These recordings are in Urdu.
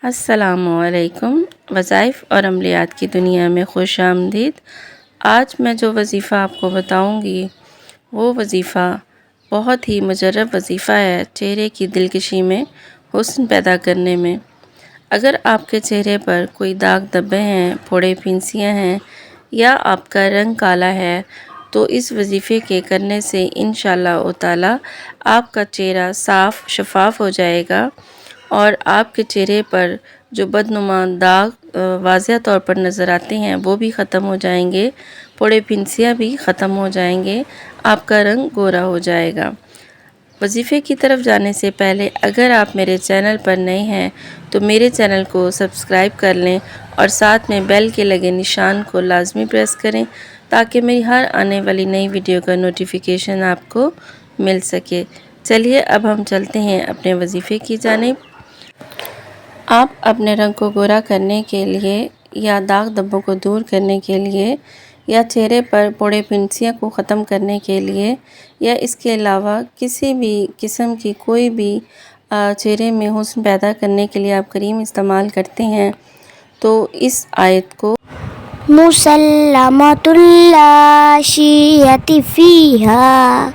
السلام علیکم۔ وظائف اور عملیات کی دنیا میں خوش آمدید۔ آج میں جو وظیفہ آپ کو بتاؤں گی وہ وظیفہ بہت ہی مجرب وظیفہ ہے چہرے کی دلکشی میں حسن پیدا کرنے میں۔ اگر آپ کے چہرے پر کوئی داغ دھبے ہیں، پھوڑے پھنسیاں ہیں یا آپ کا رنگ کالا ہے تو اس وظیفے کے کرنے سے انشاءاللہ تعالی آپ کا چہرہ صاف شفاف ہو جائے گا اور آپ کے چہرے پر جو بدنما داغ واضح طور پر نظر آتے ہیں وہ بھی ختم ہو جائیں گے، پھوڑے پھنسیاں بھی ختم ہو جائیں گے، آپ کا رنگ گورا ہو جائے گا۔ وظیفے کی طرف جانے سے پہلے اگر آپ میرے چینل پر نئے ہیں تو میرے چینل کو سبسکرائب کر لیں اور ساتھ میں بیل کے لگے نشان کو لازمی پریس کریں تاکہ میری ہر آنے والی نئی ویڈیو کا نوٹیفیکیشن آپ کو مل سکے۔ چلیے اب ہم چلتے ہیں اپنے وظیفے کی جانب۔ آپ اپنے رنگ کو گورا کرنے کے لیے یا داغ دھبوں کو دور کرنے کے لیے یا چہرے پر پھوڑے پھنسیاں کو ختم کرنے کے لیے یا اس کے علاوہ کسی بھی قسم کی کوئی بھی چہرے میں حسن پیدا کرنے کے لیے آپ کریم استعمال کرتے ہیں تو اس آیت کو مسلمۃ لا شیۃ فیہا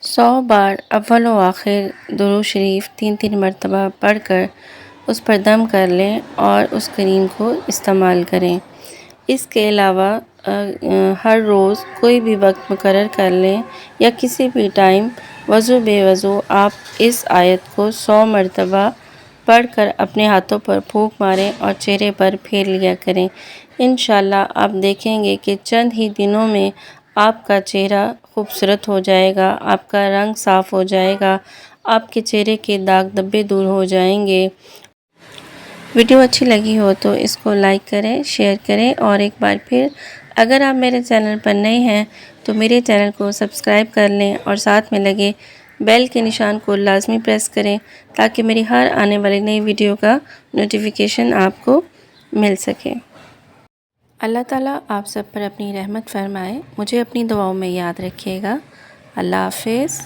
100 بار اول و آخر درود شریف 3 مرتبہ پڑھ کر اس پر دم کر لیں اور اس کریم کو استعمال کریں۔ اس کے علاوہ ہر روز کوئی بھی وقت مقرر کر لیں یا کسی بھی ٹائم وضو بے وضو آپ اس آیت کو 100 مرتبہ پڑھ کر اپنے ہاتھوں پر پھونک ماریں اور چہرے پر پھیر لیا کریں۔ انشاءاللہ آپ دیکھیں گے کہ چند ہی دنوں میں آپ کا چہرہ خوبصورت ہو جائے گا، آپ کا رنگ صاف ہو جائے گا، آپ کے چہرے کے داغ دھبے دور ہو جائیں گے۔ ویڈیو اچھی لگی ہو تو اس کو لائک کریں، شیئر کریں اور ایک بار پھر اگر آپ میرے چینل پر نئے ہیں تو میرے چینل کو سبسکرائب کر لیں اور ساتھ میں لگے بیل کے نشان کو لازمی پریس کریں تاکہ میری ہر آنے والی نئی ویڈیو کا نوٹیفیکیشن آپ کو مل سکے۔ اللہ تعالیٰ آپ سب پر اپنی رحمت فرمائے، مجھے اپنی دعاؤں میں یاد رکھیے گا۔ اللہ حافظ۔